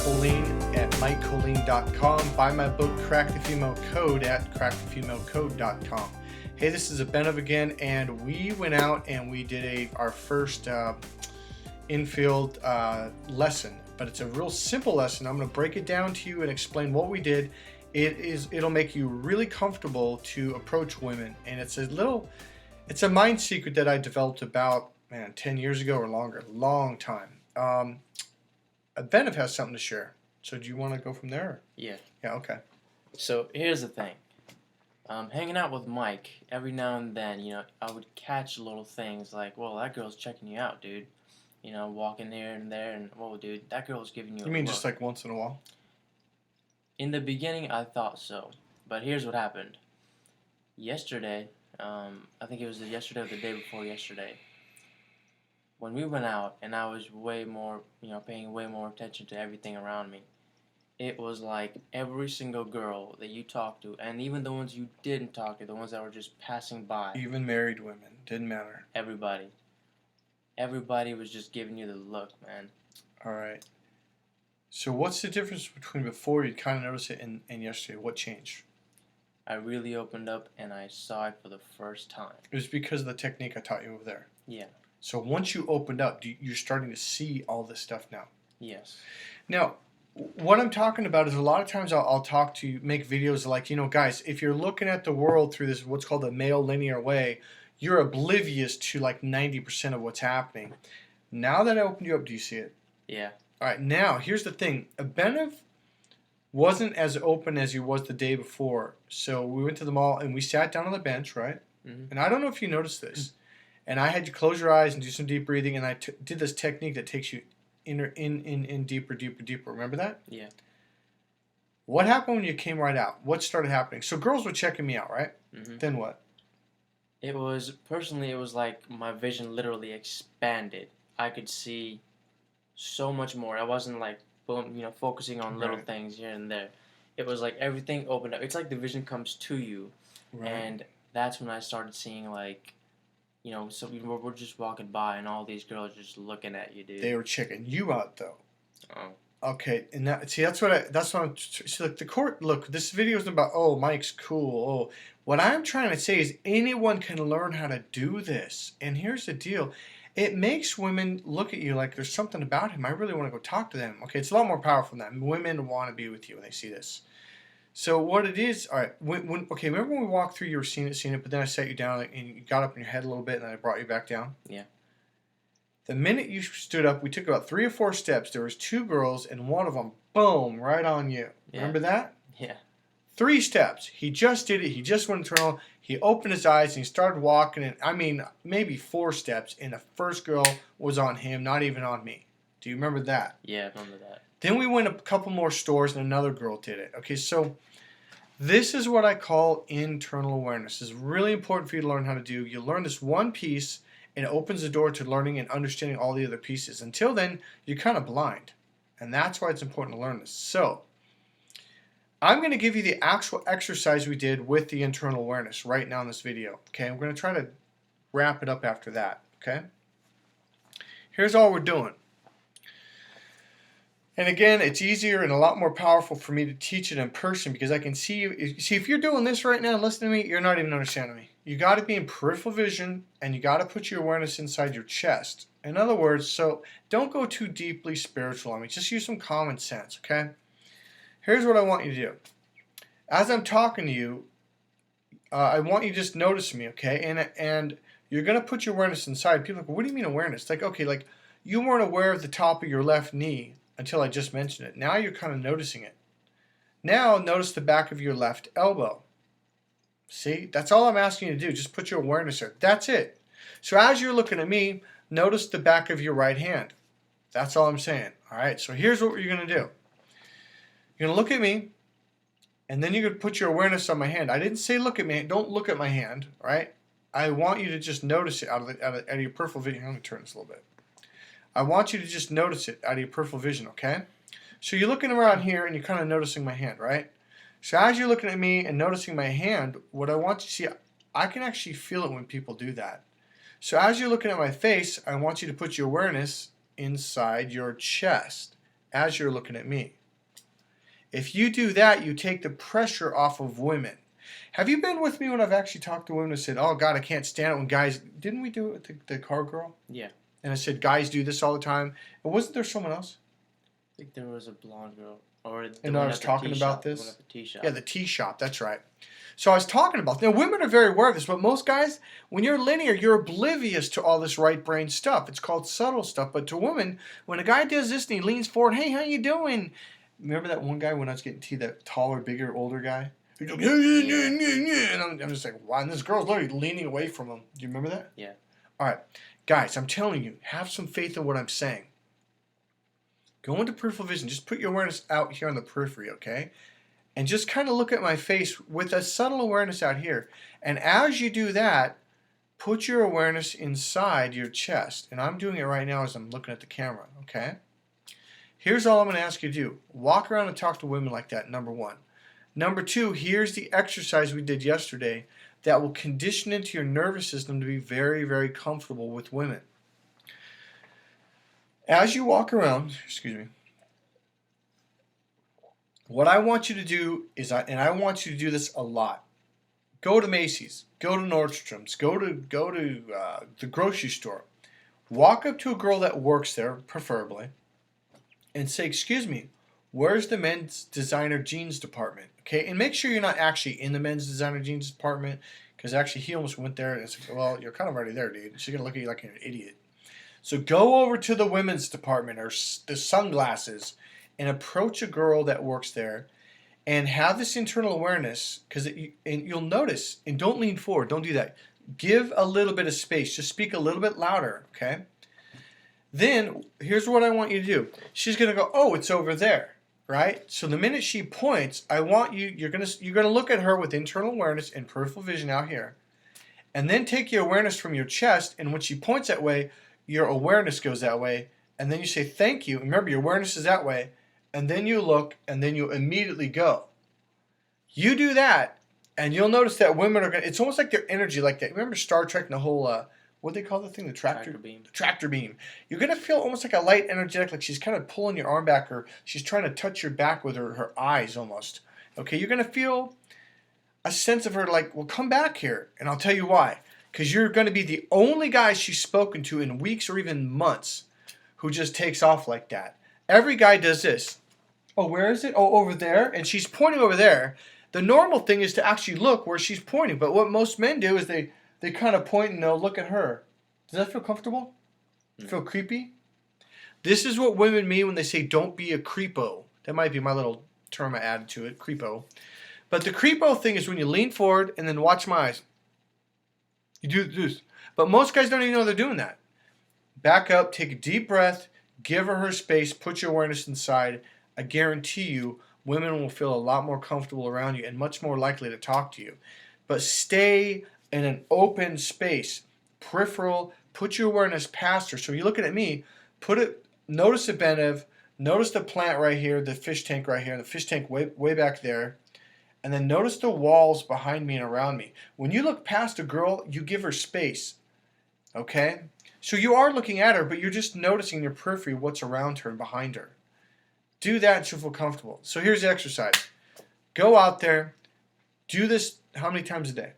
Kollin at MikeKollin.com. Buy my book, Crack the Female Code, at crackthefemalecode.com. Hey, this is Abenav again, and we went out and we did our first infield lesson, but it's a real simple lesson. I'm going to break it down to you and explain what we did. It'll make you really comfortable to approach women, and it's a mind secret that I developed about 10 years ago or longer, long time. Abenav has something to share. So do you want to go from there? Yeah. Yeah, okay. So here's the thing. Hanging out with Mike, every now and then, I would catch little things like, well, that girl's checking you out, dude. Walking here and there, and, whoa, dude, that girl's giving you a You mean look. just like once in a while? In the beginning, I thought so. But here's what happened. Yesterday, I think it was yesterday or the day before yesterday, when we went out and I was way more, paying way more attention to everything around me, it was like every single girl that you talked to, and even the ones you didn't talk to, the ones that were just passing by. Even married women. Didn't matter. Everybody. Everybody was just giving you the look, man. All right. So what's the difference between before you kind of noticed it and yesterday? What changed? I really opened up and I saw it for the first time. It was because of the technique I taught you over there. Yeah. So once you opened up, you're starting to see all this stuff now. Yes. Now, what I'm talking about is a lot of times I'll talk to you, make videos like, guys, if you're looking at the world through this what's called a male linear way, you're oblivious to like 90% of what's happening. Now that I opened you up, do you see it? Yeah. All right, now here's the thing. Abenav wasn't as open as he was the day before. So we went to the mall and we sat down on the bench, right? Mm-hmm. And I don't know if you noticed this. And I had you close your eyes and do some deep breathing, and I did this technique that takes you in deeper, deeper, deeper. Remember that? Yeah. What happened when you came right out? What started happening? So girls were checking me out, right? Mm-hmm. Then what? It was like my vision literally expanded. I could see so much more. I wasn't like, boom, focusing on little things here and there. It was like everything opened up. It's like the vision comes to you. Right. And that's when I started seeing like, so we're just walking by and all these girls just looking at you, dude. They were checking you out, though. Oh. Okay, and that's what I'm. See, look, this video isn't about, oh, Mike's cool. Oh, what I'm trying to say is anyone can learn how to do this. And here's the deal. It makes women look at you like there's something about him. I really want to go talk to them. Okay, it's a lot more powerful than that. Women want to be with you when they see this. So what it is, all right, remember when we walked through, you were seeing it, but then I sat you down and you got up in your head a little bit and then I brought you back down? Yeah. The minute you stood up, we took about 3 or 4 steps. There was 2 girls and one of them, boom, right on you. Yeah. Remember that? Yeah. 3 steps. He just did it. He just went internal. He opened his eyes and he started walking. And maybe 4 steps. And the first girl was on him, not even on me. Do you remember that? Yeah, I remember that. Then we went a couple more stores and another girl did it. Okay, so this is what I call internal awareness. It's really important for you to learn how to do. You learn this one piece and it opens the door to learning and understanding all the other pieces. Until then, you're kind of blind. And that's why it's important to learn this. So I'm going to give you the actual exercise we did with the internal awareness right now in this video. Okay, I'm going to try to wrap it up after that. Okay, here's all we're doing. And again, it's easier and a lot more powerful for me to teach it in person because I can see you. See, if you're doing this right now and listening to me, you're not even understanding me. You got to be in peripheral vision and you got to put your awareness inside your chest. In other words, so don't go too deeply spiritual on me. Just use some common sense, okay? Here's what I want you to do. As I'm talking to you, I want you to just notice me, okay? And you're going to put your awareness inside. People are like, what do you mean awareness? Like, okay, like you weren't aware of the top of your left knee until I just mentioned it. Now you're kind of noticing it. Now notice the back of your left elbow. See, that's all I'm asking you to do. Just put your awareness there. That's it. So as you're looking at me, notice the back of your right hand. That's all I'm saying. All right, so here's what you're going to do. You're going to look at me, and then you're going to put your awareness on my hand. I didn't say look at me. Don't look at my hand, all right? I want you to just notice it out of your peripheral vision. Let me turn this a little bit. I want you to just notice it out of your peripheral vision, okay? So you're looking around here, and you're kind of noticing my hand, right? So as you're looking at me and noticing my hand, what I want you to see, I can actually feel it when people do that. So as you're looking at my face, I want you to put your awareness inside your chest. as you're looking at me. If you do that, you take the pressure off of women. Have you been with me when I've actually talked to women and said, oh, God, I can't stand it when guys... Didn't we do it with the car girl? Yeah. And I said, guys do this all the time. And wasn't there someone else? I think there was a blonde girl. Or the And one I was at the talking tea about shop, the this? one at the tea shop. Yeah, the tea shop. That's right. So I was talking about... Now, women are very aware of this, but most guys, when you're linear, you're oblivious to all this right brain stuff. It's called subtle stuff. But to women, when a guy does this and he leans forward, hey, how you doing? Remember that one guy when I was getting tea, that taller, bigger, older guy? He's like, yeah. And I'm just like, wow. And this girl's literally leaning away from him. Do you remember that? Yeah. All right. Guys, I'm telling you, have some faith in what I'm saying. Go into peripheral vision. Just put your awareness out here on the periphery, okay? And just kind of look at my face with a subtle awareness out here. And as you do that, put your awareness inside your chest. And I'm doing it right now as I'm looking at the camera, okay? Here's all I'm going to ask you to do. Walk around and talk to women like that, number one. Number two, here's the exercise we did yesterday that will condition into your nervous system to be very, very comfortable with women. As you walk around, what I want you to do is, and I want you to do this a lot, go to Macy's, go to Nordstrom's, go to the grocery store. Walk up to a girl that works there, preferably, and say, excuse me, where's the men's designer jeans department? Okay, and make sure you're not actually in the men's designer jeans department, because actually he almost went there and it's like, well, you're kind of already there, dude. She's going to look at you like an idiot. So go over to the women's department or the sunglasses and approach a girl that works there and have this internal awareness, and you'll notice, and don't lean forward, don't do that. Give a little bit of space. Just speak a little bit louder, okay? Then, here's what I want you to do. She's going to go, oh, it's over there, right? So the minute she points, I want you're going to look at her with internal awareness and peripheral vision out here. And then take your awareness from your chest, and when she points that way, your awareness goes that way. And then you say, thank you. Remember, your awareness is that way. And then you look, and then you immediately go. You do that, and you'll notice that women are going to, it's almost like their energy like that. Remember Star Trek and the whole, what do they call the thing? The tractor beam. The tractor beam. You're going to feel almost like a light energetic, like she's kind of pulling your arm back, or she's trying to touch your back with her eyes almost. Okay, you're going to feel a sense of her like, well, come back here, and I'll tell you why. Because you're going to be the only guy she's spoken to in weeks or even months who just takes off like that. Every guy does this. Oh, where is it? Oh, over there. And she's pointing over there. The normal thing is to actually look where she's pointing. But what most men do is they kind of point and they'll look at her. Does that feel comfortable? Feel creepy? This is what women mean when they say don't be a creepo. That might be my little term I added to it, creepo. But the creepo thing is when you lean forward and then watch my eyes. You do this. But most guys don't even know they're doing that. Back up, take a deep breath, give her space, put your awareness inside. I guarantee you, women will feel a lot more comfortable around you and much more likely to talk to you. But stay in an open space, peripheral, put your awareness past her. So you're looking at me, notice the Benev, notice the plant right here, the fish tank right here, the fish tank way back there. And then notice the walls behind me and around me. When you look past a girl, you give her space. Okay? So you are looking at her, but you're just noticing in your periphery what's around her and behind her. Do that and she'll feel comfortable. So here's the exercise. Go out there. Do this how many times a day?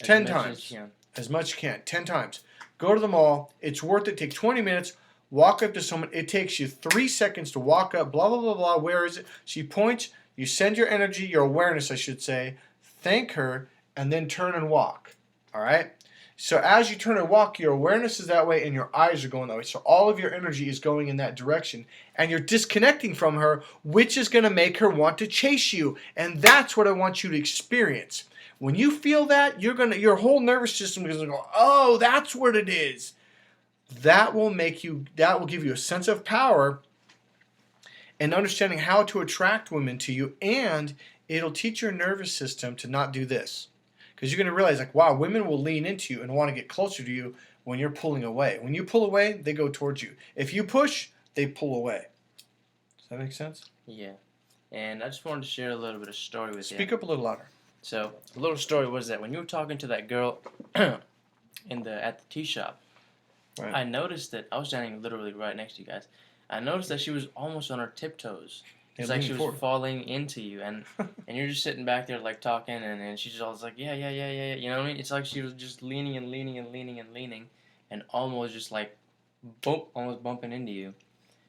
10 times. As much as you can. 10 times. Go to the mall. It's worth it. Take 20 minutes. Walk up to someone. It takes you 3 seconds to walk up. Blah, blah, blah, blah. Where is it? She points. You send your energy, your awareness, I should say. Thank her. And then turn and walk. All right? So as you turn and walk, your awareness is that way and your eyes are going that way. So all of your energy is going in that direction. And you're disconnecting from her, which is going to make her want to chase you. And that's what I want you to experience. When you feel that, your whole nervous system is going to go, oh, that's what it is. That will give you a sense of power and understanding how to attract women to you. And it'll teach your nervous system to not do this. Because you're going to realize, like, wow, women will lean into you and want to get closer to you when you're pulling away. When you pull away, they go towards you. If you push, they pull away. Does that make sense? Yeah. And I just wanted to share a little bit of story with you. Speak up a little louder. So, the little story was that when you were talking to that girl at the tea shop, right. I noticed that I was standing literally right next to you guys. I noticed that she was almost on her tiptoes. Yeah, It's like leaning she was forward. falling into you, and you're just sitting back there like talking, and she's always like, yeah, yeah, yeah, yeah, yeah. You know what I mean? It's like she was just leaning and leaning and leaning and leaning, and almost just like, boom, almost bumping into you.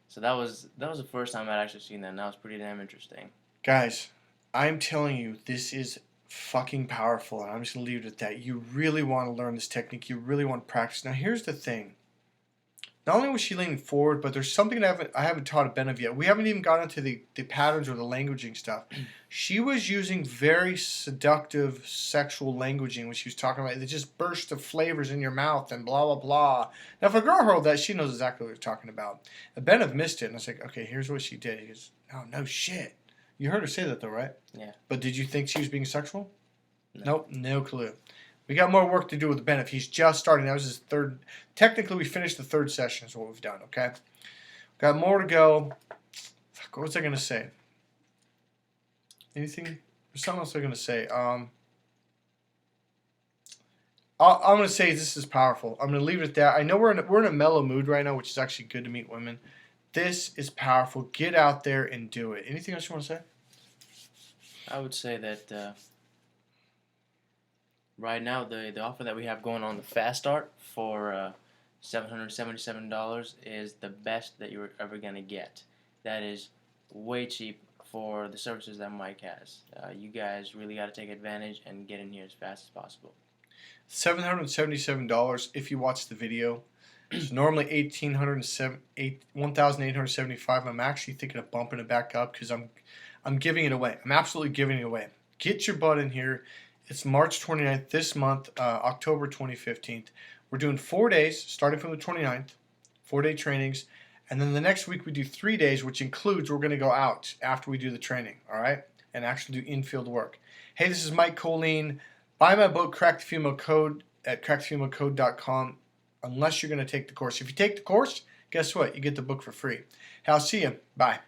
So that was the first time I'd actually seen that, and that was pretty damn interesting. Guys, I'm telling you, this is fucking powerful, and I'm just gonna leave it at that. You really want to learn this technique. You really want to practice. Now, here's the thing. Not only was she leaning forward, but there's something that I haven't taught a Ben of yet. We haven't even gotten into the patterns or the languaging stuff. She was using very seductive sexual languaging when she was talking about the just burst of flavors in your mouth and blah, blah, blah. Now, if a girl heard that, she knows exactly what we're talking about. Ben have missed it, and I was like, okay, here's what she did. He goes, oh, no shit. You heard her say that, though, right? Yeah. But did you think she was being sexual? No. Nope, no clue. We got more work to do with Ben if he's just starting. That was his third. Technically, we finished the third session is what we've done, okay? Got more to go. Fuck, what was I going to say? Anything? There's something else I'm going to say. I'm going to say this is powerful. I'm going to leave it at that. I know we're in a mellow mood right now, which is actually good to meet women. This is powerful. Get out there and do it. Anything else you want to say? I would say that right now the offer that we have going on the Fast Start for $777 is the best that you're ever going to get. That is way cheap for the services that Mike has. You guys really got to take advantage and get in here as fast as possible. $777 if you watch the video. It's normally $1,875. I'm actually thinking of bumping it back up because I'm giving it away. I'm absolutely giving it away. Get your butt in here. It's March 29th this month, October 2015. We're doing 4 days, starting from the 29th, 4-day trainings. And then the next week we do 3 days, which includes we're going to go out after we do the training, all right? And actually do in-field work. Hey, this is Mike Kollin. Buy my book, Crack the Female Code, at crackthefemalecode.com, unless you're going to take the course. If you take the course, guess what? You get the book for free. Hey, I'll see you. Bye.